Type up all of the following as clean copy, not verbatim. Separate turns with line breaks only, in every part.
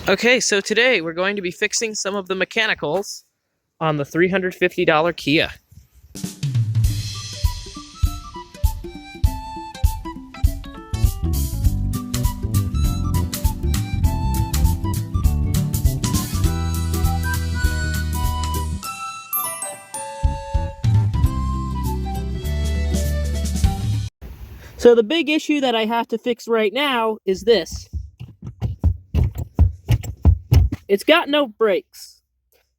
Okay, so today we're going to be fixing some of the mechanicals on the $350 Kia. So the big issue that I have to fix right now is this. It's got no brakes.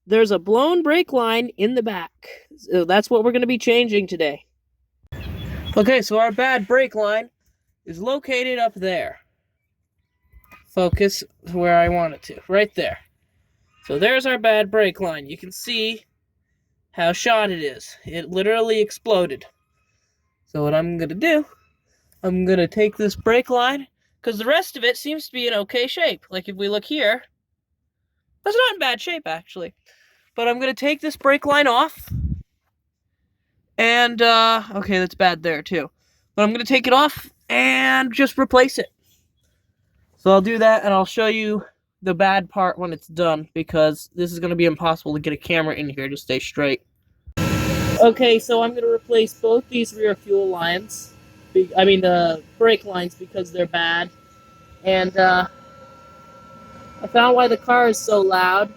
There's a blown brake line in the back. So that's what we're going to be changing today. Okay, so our bad brake line is located up there. Focus where I want it to, right there. So there's our bad brake line. You can see how shot it is. It literally exploded. So what I'm going to do, I'm going to take this brake line, because the rest of it seems to be in okay shape. Like if we look here, that's not in bad shape actually. But I'm going to take this brake line off. And, okay, that's bad there too. But I'm going to take it off and just replace it. So I'll do that and I'll show you the bad part when it's done, because this is going to be impossible to get a camera in here to stay straight. Okay, so I'm going to replace both these rear fuel lines. The brake lines, because they're bad. And, I found why the car is so loud.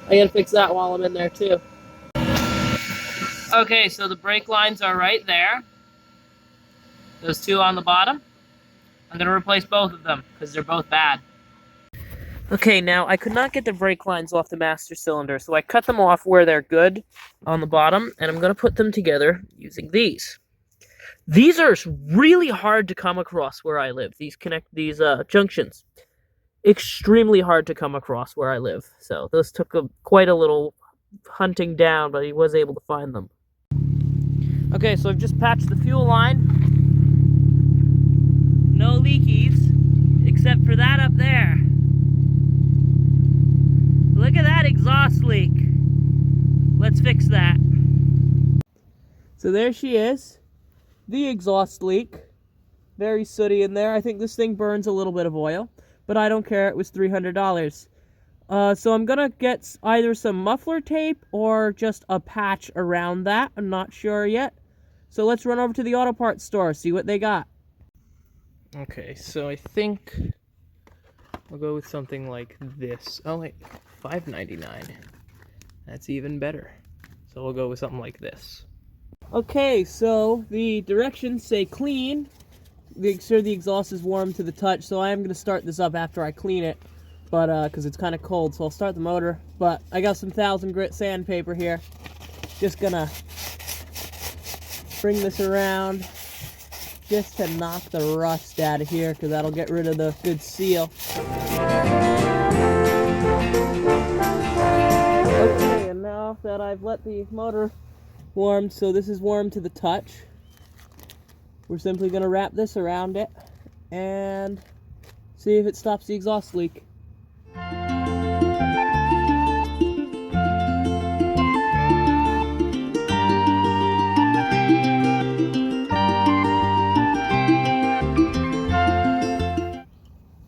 I gotta fix that while I'm in there too. Okay, so the brake lines are right there. Those two on the bottom. I'm gonna replace both of them, because they're both bad. Okay, now I could not get the brake lines off the master cylinder, so I cut them off where they're good on the bottom, and I'm gonna put them together using these. These are really hard to come across where I live. These junctions. Extremely hard to come across where I live. So those took quite a little hunting down, but he was able to find them. Okay, so I've just patched the fuel line. No leakies, except for that up there. Look at that exhaust leak. Let's fix that. So there she is. The exhaust leak. Very sooty in there. I think this thing burns a little bit of oil, but I don't care. It was $300. So I'm gonna get either some muffler tape or just a patch around that. I'm not sure yet. So let's run over to the auto parts store, see what they got. Okay, so I think I'll go with something like this. Oh wait, $5.99. That's even better. So we'll go with something like this. Okay, so the directions say clean. Make sure the exhaust is warm to the touch, so I am going to start this up after I clean it, but because it's kind of cold, so I'll start the motor. But I got some 1000 grit sandpaper here. Just gonna bring this around just to knock the rust out of here, because that'll get rid of the good seal. Okay, and now that I've let the motor warm, so this is warm to the touch, we're simply going to wrap this around it and see if it stops the exhaust leak.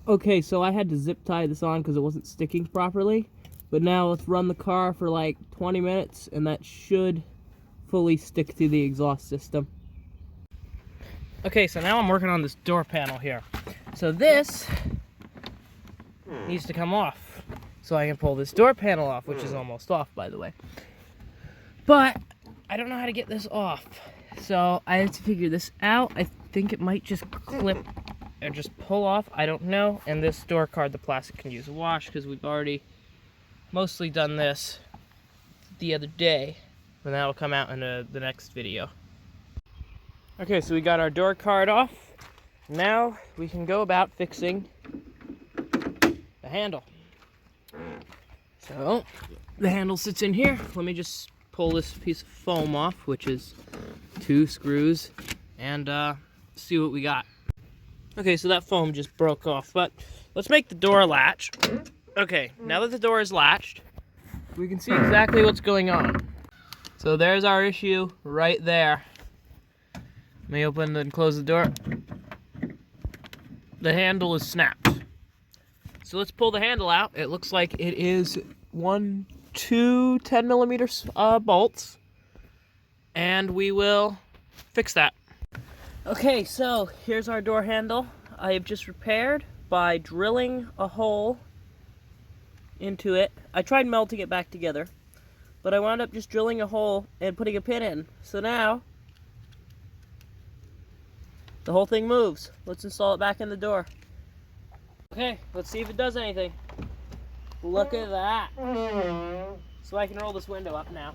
Okay, so I had to zip tie this on because it wasn't sticking properly. But now let's run the car for like 20 minutes and that should fully stick to the exhaust system. Okay, so now I'm working on this door panel here. So this needs to come off, so I can pull this door panel off, which is almost off, by the way. But I don't know how to get this off, so I have to figure this out. I think it might just clip and just pull off. I don't know. And this door card, the plastic, can use a wash, because we've already mostly done this the other day, and that will come out in the next video. Okay, so we got our door card off. Now we can go about fixing the handle. So the handle sits in here. Let me just pull this piece of foam off, which is 2 screws, and see what we got. Okay, so that foam just broke off, but let's make the door latch. Okay, now that the door is latched, we can see exactly what's going on. So there's our issue right there. Let me open and close the door. The handle is snapped. So let's pull the handle out. It looks like it is 2 10mm bolts, and we will fix that. Okay, so here's our door handle. I have just repaired by drilling a hole into it. I tried melting it back together, but I wound up just drilling a hole and putting a pin in. So now the whole thing moves. Let's install it back in the door. Okay, let's see if it does anything. Look at that. So I can roll this window up now.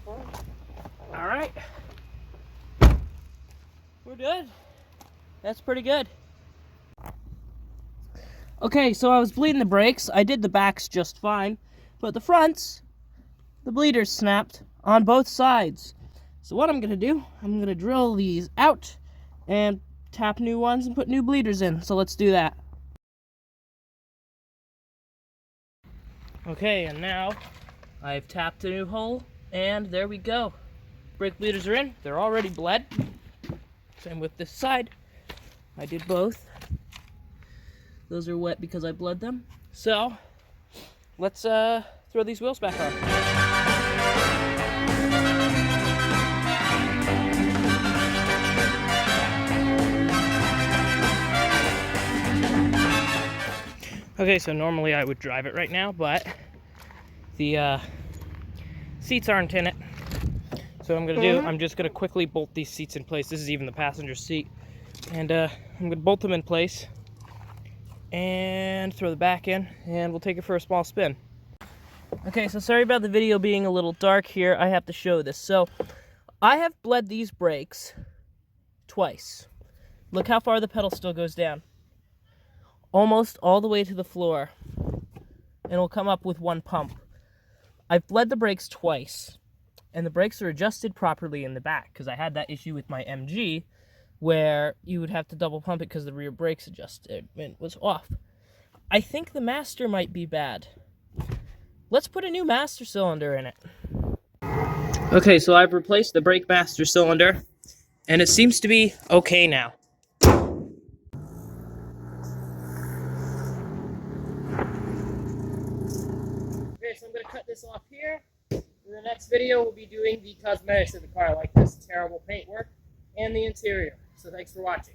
All right. We're good. That's pretty good. Okay, so I was bleeding the brakes. I did the backs just fine, but the fronts, the bleeders snapped on both sides. So what I'm gonna do, I'm gonna drill these out and tap new ones and put new bleeders in. So let's do that. Okay, and now I've tapped a new hole, and there we go. Brake bleeders are in. They're already bled. Same with this side. I did both. Those are wet because I bled them. So let's throw these wheels back on. Okay, so normally I would drive it right now, but the seats aren't in it. So what I'm gonna do, I'm just gonna quickly bolt these seats in place. This is even the passenger seat. And I'm gonna bolt them in place and throw the back in, and we'll take it for a small spin. Okay, so sorry about the video being a little dark here. I have to show this. So I have bled these brakes twice. Look how far the pedal still goes down. Almost all the way to the floor, and it'll come up with one pump. I've bled the brakes twice, and the brakes are adjusted properly in the back, because I had that issue with my MG where you would have to double pump it because the rear brakes adjustment was off. I think the master might be bad. Let's put a new master cylinder in it. Okay, so I've replaced the brake master cylinder, and it seems to be okay now. Okay, so I'm going to cut this off here. In the next video, we'll be doing the cosmetics of the car, like this terrible paintwork and the interior. So thanks for watching.